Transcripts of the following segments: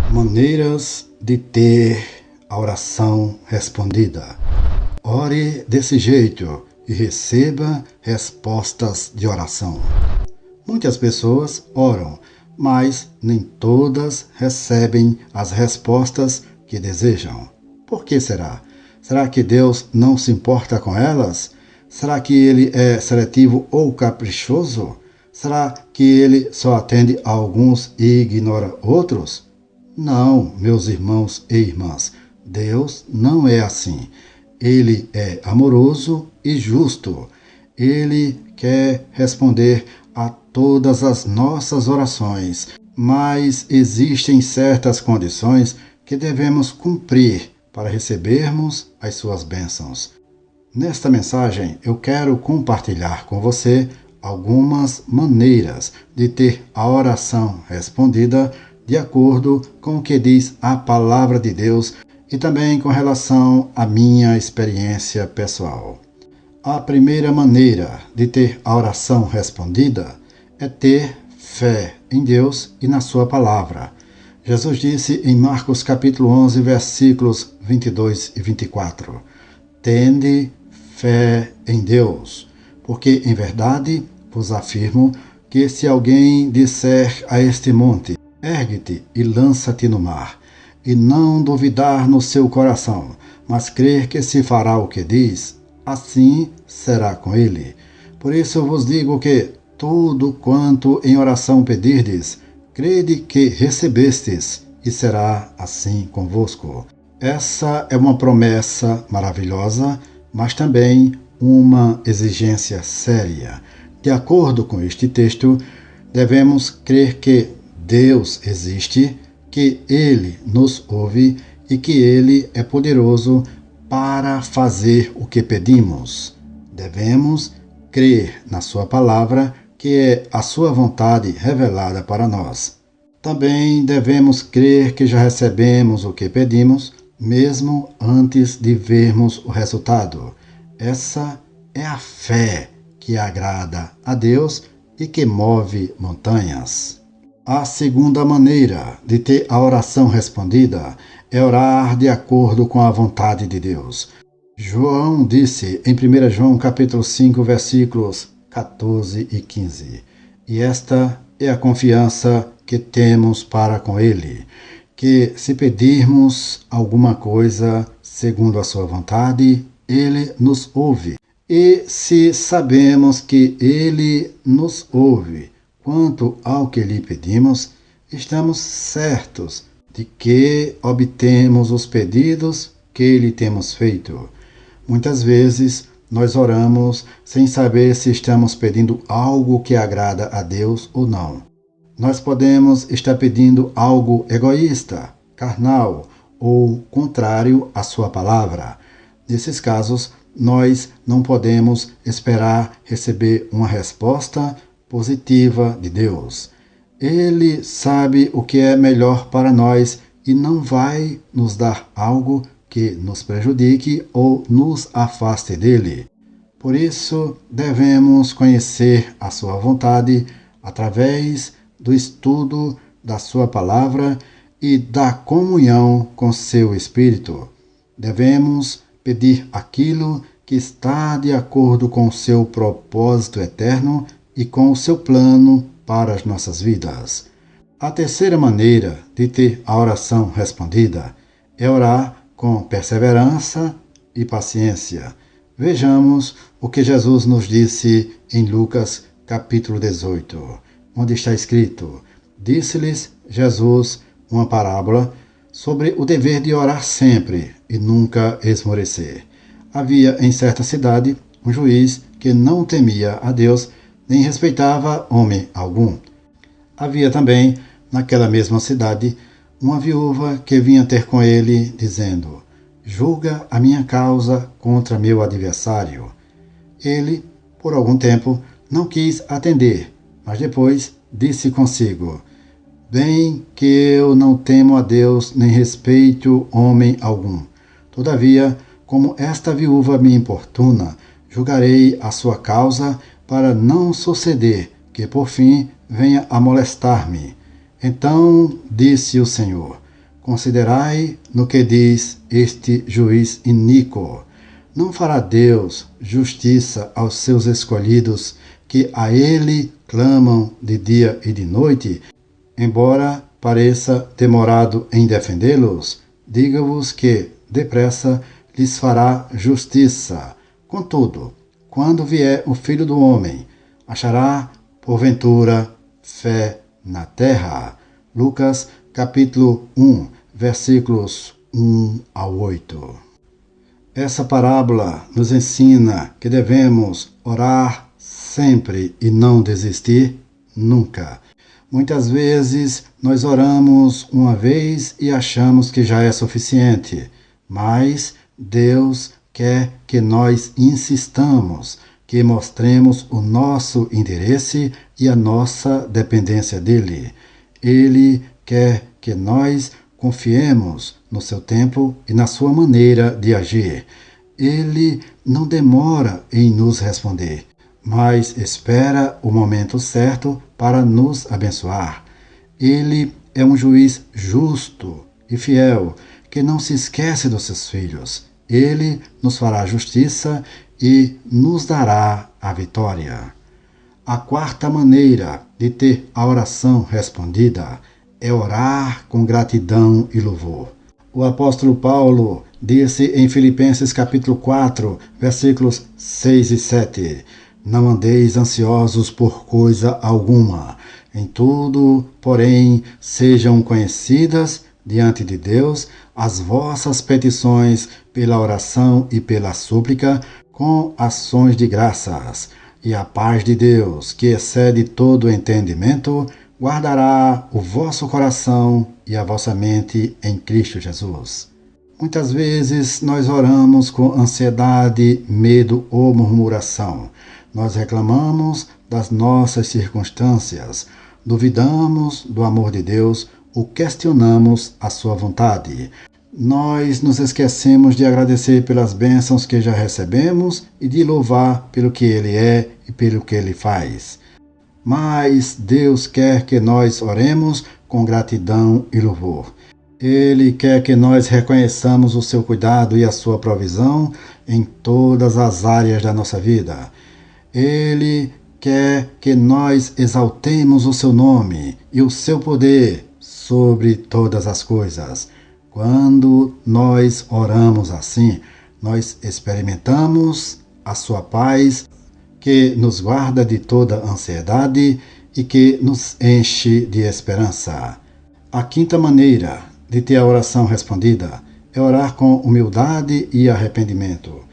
Maneiras de ter a oração respondida. Ore desse jeito e receba respostas de oração. Muitas pessoas oram, mas nem todas recebem as respostas que desejam. Por que será? Será que Deus não se importa com elas? Será que Ele é seletivo ou caprichoso? Será que Ele só atende a alguns e ignora outros? Não, meus irmãos e irmãs, Deus não é assim. Ele é amoroso e justo. Ele quer responder a todas as nossas orações, mas existem certas condições que devemos cumprir para recebermos as suas bênçãos. Nesta mensagem, eu quero compartilhar com você algumas maneiras de ter a oração respondida de acordo com o que diz a palavra de Deus e também com relação à minha experiência pessoal. A primeira maneira de ter a oração respondida é ter fé em Deus e na sua palavra. Jesus disse em Marcos capítulo 11, versículos 22 e 24: Tende fé em Deus, porque em verdade vos afirmo que se alguém disser a este monte, ergue-te e lança-te no mar, e não duvidar no seu coração, mas crer que se fará o que diz, assim será com ele. Por isso vos digo que tudo quanto em oração pedirdes, crede que recebestes, e será assim convosco. Essa é uma promessa maravilhosa, mas também uma exigência séria. De acordo com este texto, devemos crer que Deus existe, que Ele nos ouve e que Ele é poderoso para fazer o que pedimos. Devemos crer na Sua palavra, que é a Sua vontade revelada para nós. Também devemos crer que já recebemos o que pedimos, mesmo antes de vermos o resultado. Essa é a fé que agrada a Deus e que move montanhas. A segunda maneira de ter a oração respondida é orar de acordo com a vontade de Deus. João disse em 1 João capítulo 5, versículos 14 e 15: E esta é a confiança que temos para com Ele, que se pedirmos alguma coisa segundo a sua vontade, Ele nos ouve. E se sabemos que Ele nos ouve quanto ao que lhe pedimos, estamos certos de que obtemos os pedidos que lhe temos feito. Muitas vezes nós oramos sem saber se estamos pedindo algo que agrada a Deus ou não. Nós podemos estar pedindo algo egoísta, carnal ou contrário à sua palavra. Nesses casos, nós não podemos esperar receber uma resposta positiva de Deus. Ele sabe o que é melhor para nós e não vai nos dar algo que nos prejudique ou nos afaste dele. Por isso, devemos conhecer a sua vontade através do estudo da sua palavra e da comunhão com seu Espírito. Devemos pedir aquilo que está de acordo com o seu propósito eterno e com o seu plano para as nossas vidas. A terceira maneira de ter a oração respondida é orar com perseverança e paciência. Vejamos o que Jesus nos disse em Lucas capítulo 18, onde está escrito: Disse-lhes Jesus uma parábola sobre o dever de orar sempre e nunca esmorecer. Havia em certa cidade um juiz que não temia a Deus nem respeitava homem algum. Havia também, naquela mesma cidade, uma viúva que vinha ter com ele, dizendo: Julga a minha causa contra meu adversário. Ele, por algum tempo, não quis atender, mas depois disse consigo: Bem que eu não temo a Deus nem respeito homem algum. Todavia, como esta viúva me importuna, julgarei a sua causa para não suceder que por fim venha a molestar-me. Então disse o Senhor: Considerai no que diz este juiz iníquo. Não fará Deus justiça aos seus escolhidos, que a ele clamam de dia e de noite, embora pareça demorado em defendê-los? Diga-vos que, depressa, lhes fará justiça. Contudo, quando vier o Filho do Homem, achará, porventura, fé na terra? Lucas, capítulo 1, versículos 1 a 8. Essa parábola nos ensina que devemos orar sempre e não desistir nunca. Muitas vezes nós oramos uma vez e achamos que já é suficiente, mas Deus quer que nós insistamos, que mostremos o nosso interesse e a nossa dependência dele. Ele quer que nós confiemos no seu tempo e na sua maneira de agir. Ele não demora em nos responder, mas espera o momento certo para nos abençoar. Ele é um juiz justo e fiel, que não se esquece dos seus filhos. Ele nos fará justiça e nos dará a vitória. A quarta maneira de ter a oração respondida é orar com gratidão e louvor. O apóstolo Paulo disse em Filipenses capítulo 4, versículos 6 e 7: Não andeis ansiosos por coisa alguma. Em tudo, porém, sejam conhecidas diante de Deus as vossas petições pela oração e pela súplica, com ações de graças. E a paz de Deus, que excede todo entendimento, guardará o vosso coração e a vossa mente em Cristo Jesus. Muitas vezes nós oramos com ansiedade, medo ou murmuração. Nós reclamamos das nossas circunstâncias, duvidamos do amor de Deus ou questionamos a sua vontade. Nós nos esquecemos de agradecer pelas bênçãos que já recebemos e de louvar pelo que Ele é e pelo que Ele faz. Mas Deus quer que nós oremos com gratidão e louvor. Ele quer que nós reconheçamos o seu cuidado e a sua provisão em todas as áreas da nossa vida. Ele quer que nós exaltemos o seu nome e o seu poder sobre todas as coisas. Quando nós oramos assim, nós experimentamos a sua paz, que nos guarda de toda ansiedade e que nos enche de esperança. A quinta maneira de ter a oração respondida é orar com humildade e arrependimento.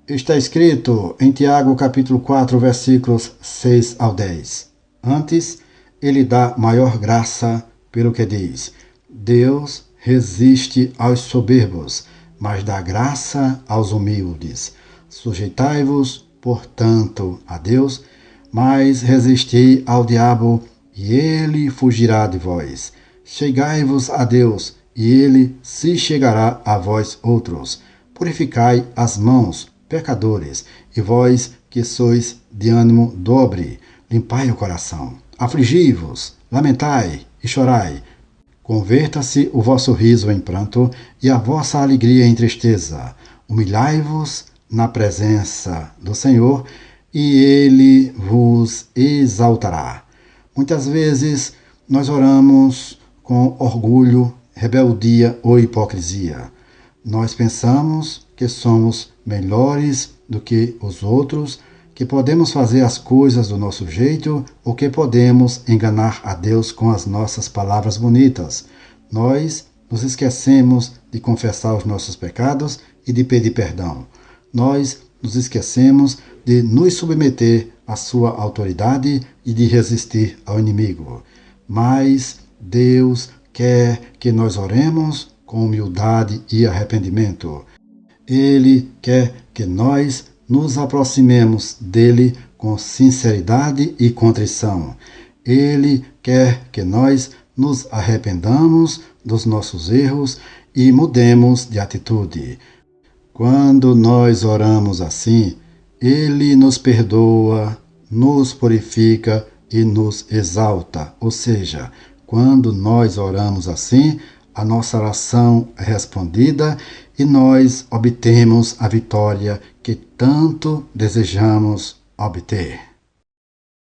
Está escrito em Tiago capítulo 4, versículos 6 ao 10. Antes, ele dá maior graça pelo que diz: Deus resiste aos soberbos, mas dá graça aos humildes. Sujeitai-vos, portanto, a Deus, mas resisti ao diabo, e ele fugirá de vós. Chegai-vos a Deus, e ele se chegará a vós outros. Purificai as mãos, pecadores, e vós que sois de ânimo dobre, limpai o coração. Afligi-vos, lamentai e chorai. Converta-se o vosso riso em pranto e a vossa alegria em tristeza. Humilhai-vos na presença do Senhor e Ele vos exaltará. Muitas vezes nós oramos com orgulho, rebeldia ou hipocrisia. Nós pensamos que somos melhores do que os outros, que podemos fazer as coisas do nosso jeito ou que podemos enganar a Deus com as nossas palavras bonitas. Nós nos esquecemos de confessar os nossos pecados e de pedir perdão. Nós nos esquecemos de nos submeter à sua autoridade e de resistir ao inimigo. Mas Deus quer que nós oremos com humildade e arrependimento. Ele quer que nós nos aproximemos dele com sinceridade e contrição. Ele quer que nós nos arrependamos dos nossos erros e mudemos de atitude. Quando nós oramos assim, ele nos perdoa, nos purifica e nos exalta. Ou seja, quando nós oramos assim, a nossa oração é respondida e nós obtemos a vitória que tanto desejamos obter.